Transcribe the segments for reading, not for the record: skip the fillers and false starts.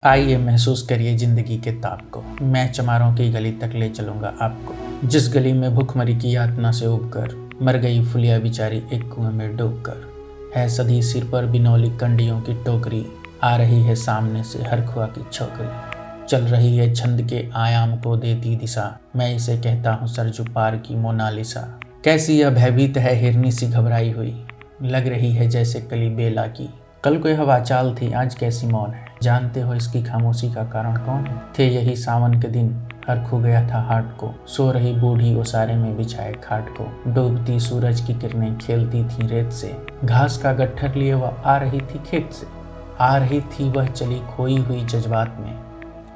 आइए महसूस करिए जिंदगी के ताप को। मैं चमारों की गली तक ले चलूंगा आपको, जिस गली में भूखमरी की यातना से उबकर मर गई फुलिया बिचारी एक कुएं में डूबकर। है सदी सिर पर बिनौली कंडियों की टोकरी, आ रही है सामने से हर खुआ की छोकरी। चल रही है छंद के आयाम को देती दिशा, मैं इसे कहता हूँ सरजू पार की मोनालिसा। कैसी यह भयभीत है हिरनी सी घबराई हुई, लग रही है जैसे कली बेला की। कल कोई हवा चाल थी, आज कैसी मौन है, जानते हो इसकी खामोशी का कारण कौन है? थे यही सावन के दिन, हर खो गया था हाट को, सो रही बूढ़ी ओसारे में बिछाए खाट को। डूबती सूरज की किरणें खेलती थी रेत से, घास का गट्ठर लिए वह आ रही थी खेत से। आ रही थी वह चली खोई हुई जज्बात में,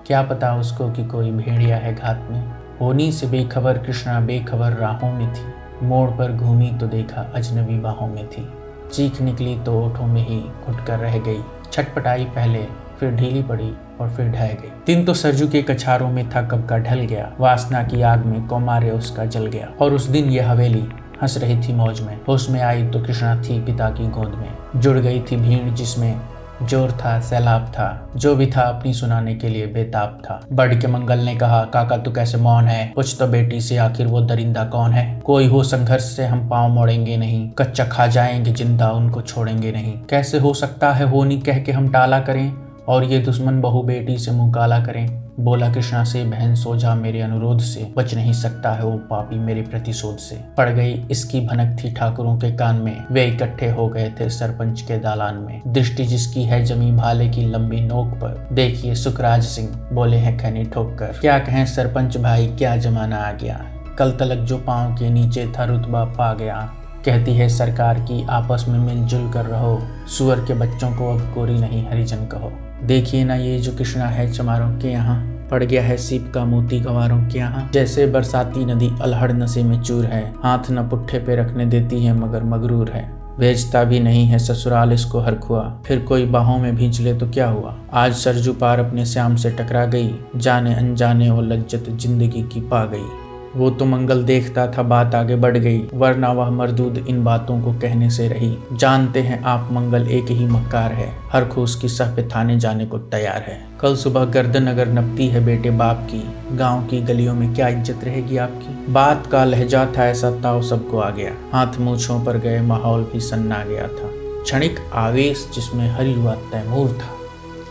क्या पता उसको कि कोई भेड़िया है घात में। होनी से बेखबर कृष्णा बेखबर राहों में थी, मोड़ पर घूमी तो देखा अजनबी बाहों में थी। चीख निकली तो ओठों में ही घुट कर रह गई, छटपटाई पहले फिर ढीली पड़ी और फिर ढह गई। दिन तो सरजू के कछारों में था कब का ढल गया, वासना की आग में कौमार्य उसका जल गया। और उस दिन यह हवेली हंस रही थी मौज में, होश में आई तो कृष्णा थी पिता की गोद में। जुड़ गई थी भीड़ जिसमें जोर था सैलाब था, जो भी था अपनी सुनाने के लिए बेताब था। बढ़ के मंगल ने कहा, काका तू कैसे मौन है, पूछ तो बेटी से आखिर वो दरिंदा कौन है। कोई हो संघर्ष से हम पाँव मोड़ेंगे नहीं, कच्चा खा जाएंगे जिंदा उनको छोड़ेंगे नहीं। कैसे हो सकता है होनी कह के हम टाला करें, और ये दुश्मन बहू बेटी से मुंह काला करें। बोला कृष्णा से, बहन सो जा मेरे अनुरोध से, बच नहीं सकता है वो पापी मेरे प्रतिशोध से। पड़ गई इसकी भनक थी ठाकुरों के कान में, वे इकट्ठे हो गए थे सरपंच के दालान में। दृष्टि जिसकी है जमी भाले की लंबी नोक पर, देखिए सुखराज सिंह बोले हैं खैनी ठोक कर। क्या कहें सरपंच भाई क्या जमाना आ गया, कल तलक जो पाँव के नीचे था रुतबा पा गया। कहती है सरकार की आपस में मिलजुल कर रहो, सुअर के बच्चों को अब कोरी नहीं हरिजन कहो। देखिए ना ये जो कृष्णा है चमारों के यहाँ, पड़ गया है सीप का मोती गंवारों के यहाँ। जैसे बरसाती नदी अलहड़ नशे में चूर है, हाथ न पुट्ठे पे रखने देती है मगर मगरूर है। भेजता भी नहीं है ससुराल इसको हर खुआ, फिर कोई बाहों में भींच ले तो क्या हुआ। आज सरजू पार अपने श्याम से टकरा गई, जाने अनजाने वो लज्जत जिंदगी की पा गई। वो तो मंगल देखता था बात आगे बढ़ गई, वरना वह मरदूद इन बातों को कहने से रही। जानते हैं आप मंगल एक ही मक्कार है, हर खूस की सह पे थाने जाने को तैयार है। कल सुबह गर्दन अगर नपती है बेटे बाप की, गांव की गलियों में क्या इज्जत रहेगी आपकी। बात का लहजा था ऐसा ताव सबको आ गया, हाथ मूछों पर गए माहौल भी सन्ना गया था। क्षणिक आवेश जिसमें हरी हुआ तैमूर था,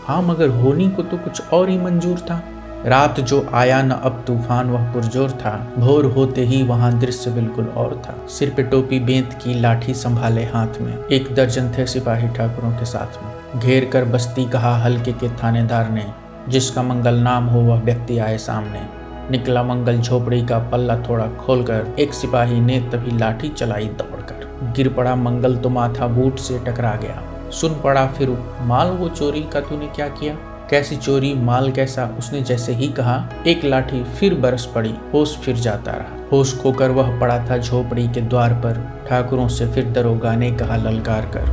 हाँ मगर होनी को तो कुछ और ही मंजूर था। रात जो आया न अब तूफान वह पुरजोर था, भोर होते ही वहां दृश्य बिल्कुल और था। सिर पे टोपी बेंत की लाठी संभाले हाथ में, एक दर्जन थे सिपाही ठाकुरों के साथ में। घेर कर बस्ती कहा हल्के के थानेदार ने, जिसका मंगल नाम हो वह व्यक्ति आए सामने। निकला मंगल झोपड़ी का पल्ला थोड़ा खोलकर, एक सिपाही ने तभी लाठी चलाई दौड़कर। गिर पड़ा मंगल तो माथा बूट से टकरा गया, सुन पड़ा फिर माल वो चोरी का तूने क्या किया। कैसी चोरी माल कैसा, उसने जैसे ही कहा एक लाठी फिर बरस पड़ी, होश फिर जाता रहा। होश खोकर वह पड़ा था झोपड़ी के द्वार पर, ठाकुरों से फिर दरोगा ने कहा ललकार कर,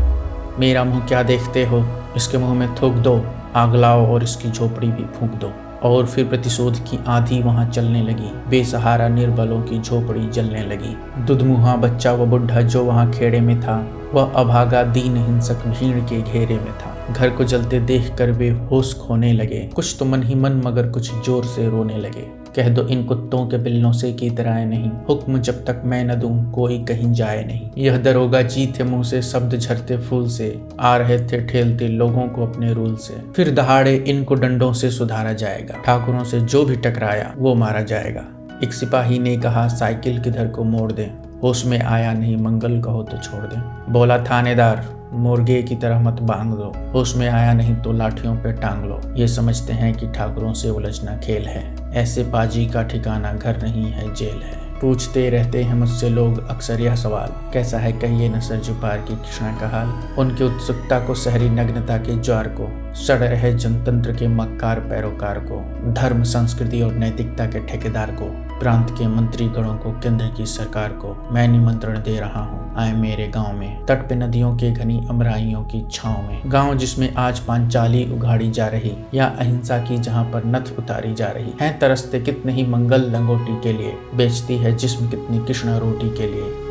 मेरा मुंह क्या देखते हो, इसके मुंह में थूक दो, आग लाओ और इसकी झोपड़ी भी फूंक दो। और फिर प्रतिशोध की आंधी वहां चलने लगी, बेसहारा निर्बलों की झोपड़ी जलने लगी। दुधमुहा बच्चा व बुढ़ा जो वहां खेड़े में था, वह अभागा दीन हिंसक भीड़ के घेरे में था। घर को जलते देख कर वे होश खोने लगे, कुछ तो मन ही मन मगर कुछ जोर से रोने लगे। कह दो इन कुत्तों के बिल्लों से की तरह नहीं, हुक्म जब तक मैं न दूं कोई कहीं जाए नहीं। यह दरोगा जी थे मुंह से शब्द झरते फूल से, आ रहे थे ठेलते लोगों को अपने रूल से। फिर दहाड़े इनको डंडों से सुधारा जाएगा, ठाकुरों से जो भी टकराया वो मारा जाएगा। एक सिपाही ने कहा साइकिल किधर को मोड़ दें, होश में आया नहीं मंगल कहो तो छोड़ दें। बोला थानेदार मुर्गे की तरह मत बांध दो, होश में आया नहीं तो लाठियों पे टांग लो। ये समझते हैं कि ठाकुरों से उलझना खेल है, ऐसे पाजी का ठिकाना घर नहीं है जेल है। पूछते रहते हैं मुझसे लोग अक्सर यह सवाल, कैसा है कहिए न सरजू पार की कृष्णा का हाल। उनकी उत्सुकता को शहरी नग्नता के ज्वार को, सड़ रहे जनतंत्र के मक्कार पैरोकार को, धर्म संस्कृति और नैतिकता के ठेकेदार को, प्रांत के मंत्री गणों को, केंद्र की सरकार को मैं निमंत्रण दे रहा हूँ, आए मेरे गांव में। तट पे नदियों के घनी अमराइयों की छांव में, गांव जिसमें आज पांचाली उगाड़ी जा रही, या अहिंसा की जहां पर नथ उतारी जा रही है। तरसते कितने ही मंगल लंगोटी के लिए, बेचती है जिस्म कितनी कृष्णा रोटी के लिए।